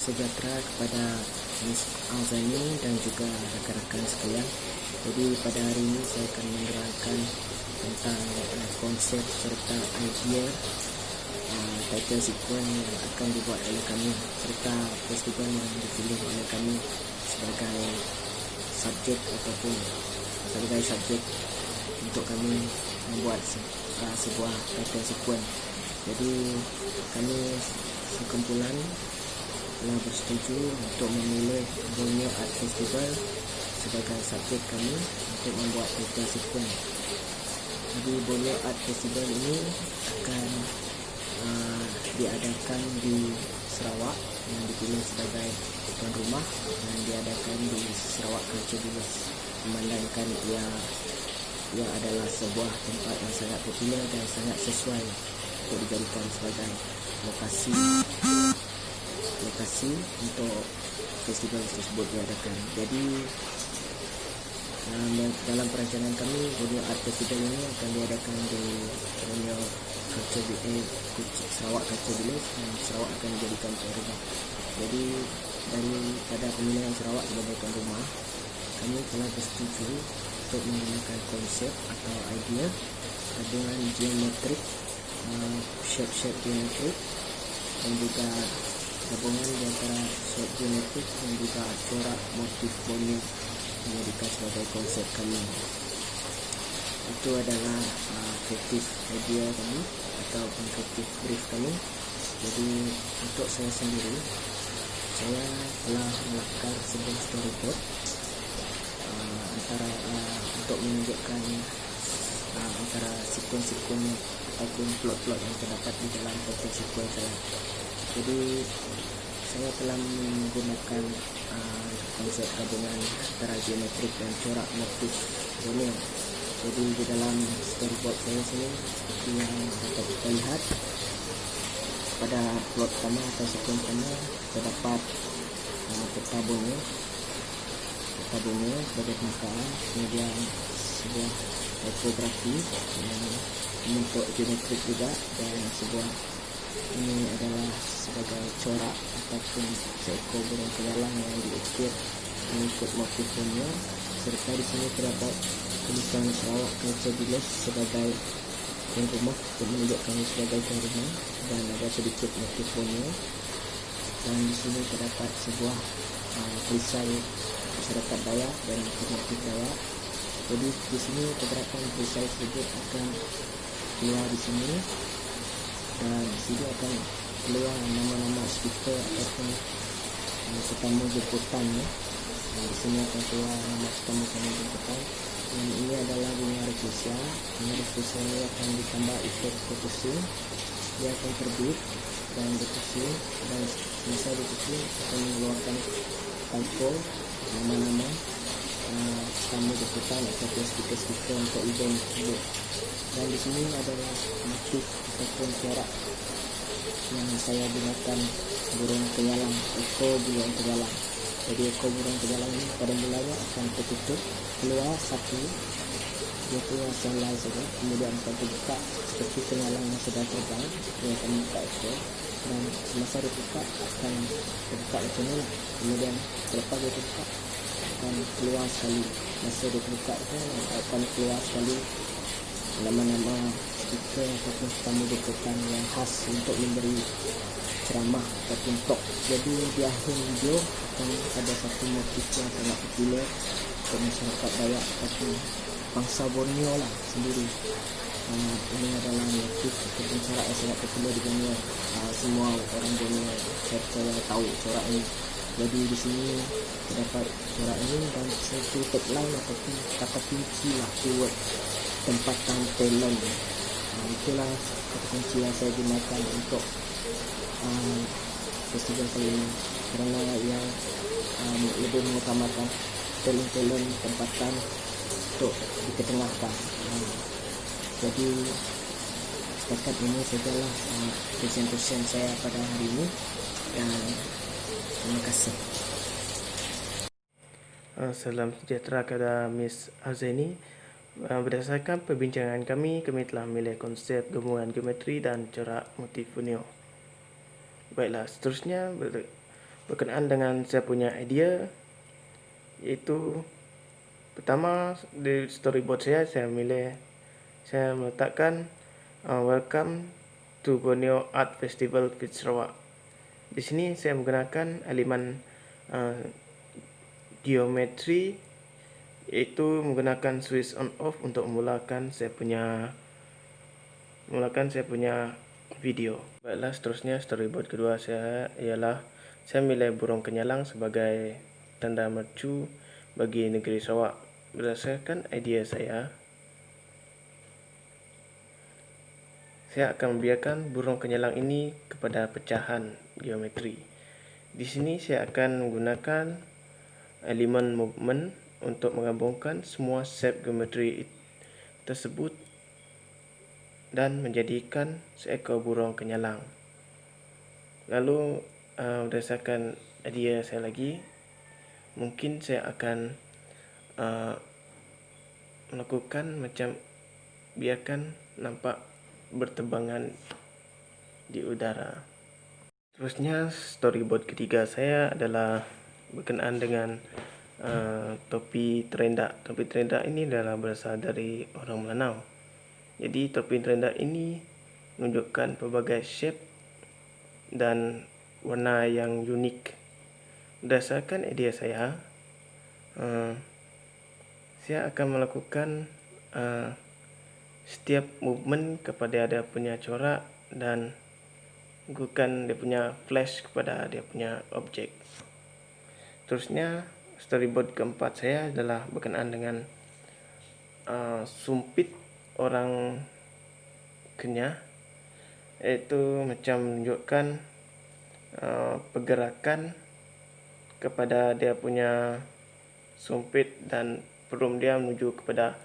sejahtera kepada Miss Azani dan juga rakan-rakan sekalian. Jadi pada hari ini saya akan menerangkan tentang konsep serta idea title sequence yang akan dibuat oleh kami serta festival yang dipilih oleh kami sebagai subjek ataupun sebagai subjek untuk kami membuat sebuah title sequence. Jadi kami sekumpulan telah bersetuju untuk memilih Borneo Art Festival sebagai subjek kami untuk membuat title sequence. Jadi Borneo Art Festival ini akan diadakan di Sarawak yang dipilih sebagai tuan rumah dan diadakan di Sarawak Culture Village, memandangkan ia adalah sebuah tempat yang sangat popular dan sangat sesuai untuk dijadikan sebagai lokasi untuk festival tersebut diadakan. Jadi dalam perancangan kami, Borneo Art Festival ini akan diadakan di Borneo Sarawak Culture Village dan Sarawak akan dijadikan tuan rumah. Jadi daripada pemilihan Sarawak sebagai tuan rumah, kami telah bersetuju untuk menggunakan konsep atau idea gabungan geometrik, shape geometrik dan juga gabungan di antara shape geometrik dan juga corak motif Borneo menjadikan sebagai konsep kami. Itu adalah kreatif idea kami atau kreatif brief kami. Jadi untuk saya sendiri, saya telah melakar sebuah storyboard untuk menunjukkan antara sekuen-sekuen ataupun plot-plot yang terdapat di dalam title sequence saya. Jadi saya telah menggunakan konsep gabungan antara geometrik dan corak motif Borneo. Jadi di dalam storyboard saya sini, seperti yang dapat kita lihat pada plot pertama atau sekuen pertama terdapat peta Borneo sebagai penamaan, kemudian sebuah tipografi yang bentuk geometrik juga, dan sebuah ini adalah sebagai corak ataupun seekor burung kedalang yang diukir mengikut motif Borneo, serta di sini terdapat tulisan Sarawak Culture Village sebagai tuan rumah untuk menunjukkan sebagai tuan rumah, dan ada sedikit motif Borneo. Dan di sini terdapat sebuah perisai masyarakat Dayak dan motif Dayak. Jadi di sini pergerakan perisai tersebut akan keluar di sini, dan di sini akan keluar nama-nama speaker ataupun tetamu jemputan. Di sini akan keluar nama tetamu jemputan. Dan ini adalah bunga refusia. Bunga refusia ini akan ditambah efek refusing. Dia akan terbit dan refusing, dan selesai refusing akan mengeluarkan typo nama-nama tetamu jemputan ataupun speaker untuk event tersebut. Dan di sini adalah motif ataupun corak yang saya gunakan burung penyalang, ekor burung penyalang. Jadi ekor burung penyalang ini pada mulanya akan tertutup, keluar satu, dia keluar selai saja, kemudian akan terbuka seperti penyalang yang sedang terbang. Dia akan buka ekor, dan semasa dibuka akan terbuka macam ini. Kemudian selepas dia terbuka akan keluar sekali. Masa dia terbuka itu akan keluar sekali nama-nama speaker ataupun tetamu jemputan yang khas untuk memberi ceramah ataupun talk. Jadi di akhir video akan ada satu motif yang sangat popular untuk masyarakat Dayak ataupun bangsa Borneo lah sendiri. Ini adalah motif ataupun corak yang sangat popular di Borneo. Semua orang Borneo saya tahu corak ini. Jadi di sini terdapat corak ini dan satu tagline ataupun kata kunci lah, keyword tempatan talent. Itulah kata kunci yang saya gunakan untuk festival kali ini, kerana yang lebih mengutamakan talent tempatan untuk diketengahkan. Jadi setakat ini sajalah presentation saya pada hari ini, dan terima kasih. Salam sejahtera kepada Miss Azani. Berdasarkan perbincangan kami telah memilih konsep gabungan geometri dan corak motif Borneo. Baiklah, seterusnya berkenaan dengan saya punya idea, yaitu pertama di storyboard saya meletakkan welcome to Borneo Art Festival Fit Sarawak. Di sini saya menggunakan elemen geometri, yaitu menggunakan switch on off untuk memulakan saya punya video. Baiklah, seterusnya storyboard kedua saya ialah saya milih burung kenyalang sebagai tanda mercu bagi negeri Sarawak. Berdasarkan idea saya akan membiarkan burung kenyalang ini kepada pecahan geometri. Di sini saya akan menggunakan elemen movement untuk menggabungkan semua shape geometri tersebut dan menjadikan seekor burung kenyalang. Lalu berdasarkan idea saya lagi, mungkin saya akan melakukan macam biarkan nampak berterbangan di udara. Terusnya storyboard ketiga saya adalah berkenaan dengan topi terendak. Topi terendak ini adalah berasal dari orang Melanau. Jadi topi terendak ini menunjukkan pelbagai shape dan warna yang unik. Berdasarkan idea saya akan melakukan setiap movement kepada dia punya corak dan menggunakan dia punya flash kepada dia punya objek. Terusnya storyboard keempat saya adalah berkenaan dengan sumpit orang Kenyah, iaitu macam menunjukkan pergerakan kepada dia punya sumpit dan perum dia menuju kepada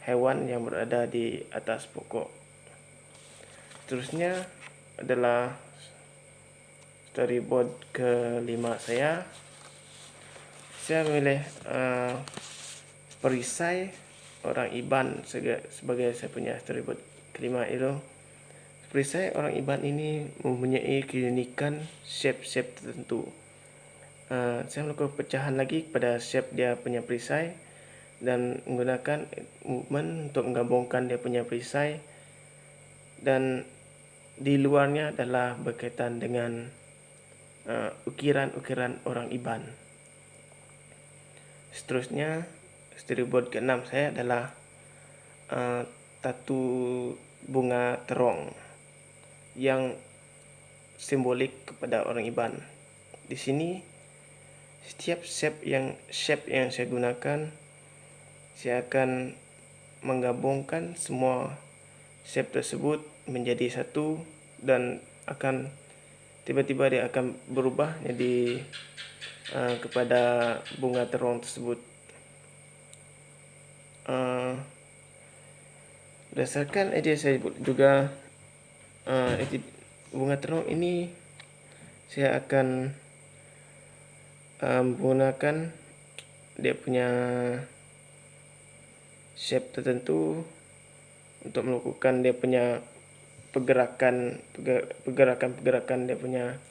hewan yang berada di atas pokok. Seterusnya adalah storyboard kelima saya memilih perisai orang Iban sebagai saya punya storyboard kelima itu. Perisai orang Iban ini mempunyai keunikan shape-shape tertentu. Saya melakukan pecahan lagi kepada shape dia punya perisai dan menggunakan movement untuk menggabungkan dia punya perisai, dan di luarnya adalah berkaitan dengan ukiran-ukiran orang Iban. Seterusnya storyboard ke-6 saya adalah tatu bunga terong yang simbolik kepada orang Iban. Di sini setiap shape yang saya gunakan, saya akan menggabungkan semua shape tersebut menjadi satu dan akan tiba-tiba dia akan berubah jadi kepada bunga terong tersebut. Berdasarkan idea saya juga, bunga terong ini saya akan menggunakan dia punya shape tertentu untuk melakukan dia punya pergerakan dia punya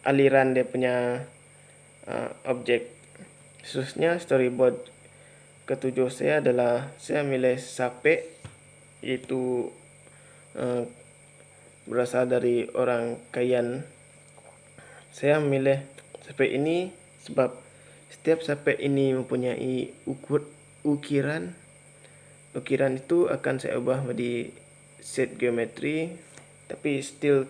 aliran dia punya objek. Seterusnya storyboard ketujuh saya adalah saya milih sapek, iaitu berasal dari orang Kayan. Saya memilih sapek ini sebab setiap sapek ini mempunyai ukiran itu akan saya ubah menjadi set geometri, tapi still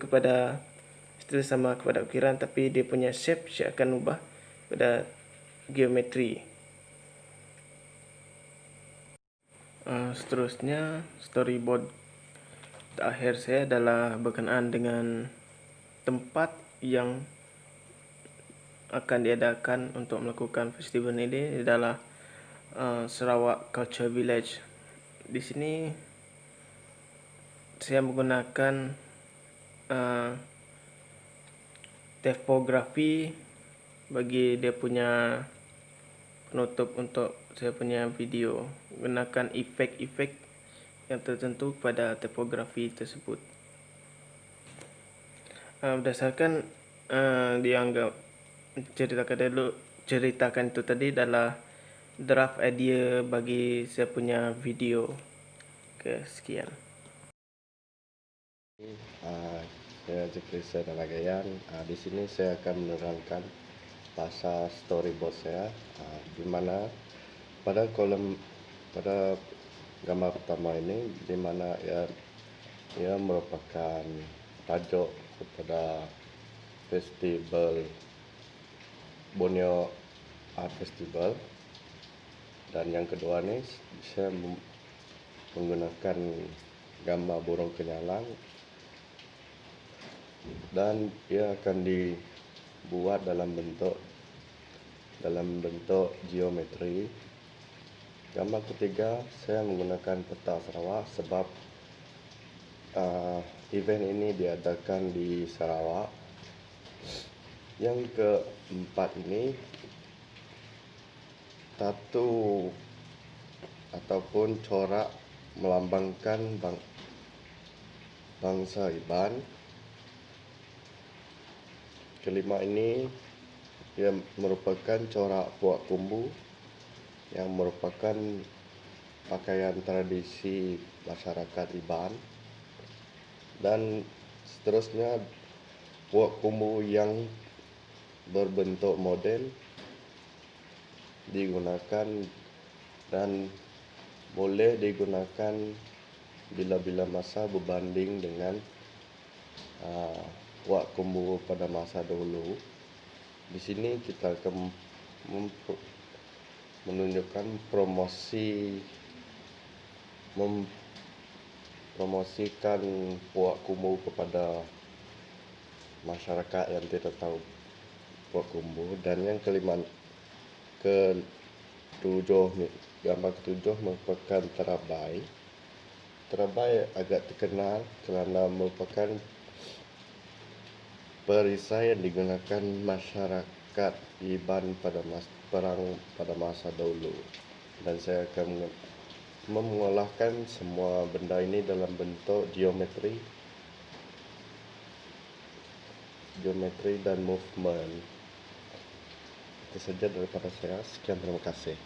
sama kepada ukiran, tapi dia punya shape saya akan ubah pada geometri. Seterusnya storyboard terakhir saya adalah berkenaan dengan tempat yang akan diadakan untuk melakukan festival ini adalah Sarawak Culture Village. Di sini saya menggunakan tipografi bagi dia punya penutup untuk saya punya video, menggunakan efek-efek yang tertentu pada tipografi tersebut. Berdasarkan dianggap ceritakan itu tadi adalah draft idea bagi saya punya video. Sekian. Saya Zikri Nalagayan. Di sini saya akan menerangkan pasal storyboard saya, di mana pada gambar pertama ini, di mana ia merupakan tajuk kepada festival Borneo Art Festival, dan yang kedua ni saya menggunakan gambar burung kenyalang, dan ia akan dibuat dalam bentuk geometri. Gambar ketiga saya menggunakan peta Sarawak sebab event ini diadakan di Sarawak. Yang keempat ini tatu ataupun corak melambangkan bangsa Iban. Kelima ini ia merupakan corak puak kumbu yang merupakan pakaian tradisi masyarakat Iban. Dan seterusnya puak kumbu yang berbentuk model digunakan dan boleh digunakan bila-bila masa berbanding dengan puak kumbu pada masa dahulu. Di sini kita akan menunjukkan mempromosikan puak kumbu kepada masyarakat yang tidak tahu puak kumbu. Dan yang gambar ketujuh merupakan terabai. Terabai agak terkenal kerana merupakan perisai yang digunakan masyarakat Iban pada masa dahulu. Dan saya akan mengolahkan semua benda ini dalam bentuk geometri dan movement. Itu saja daripada saya. Sekian, terima kasih.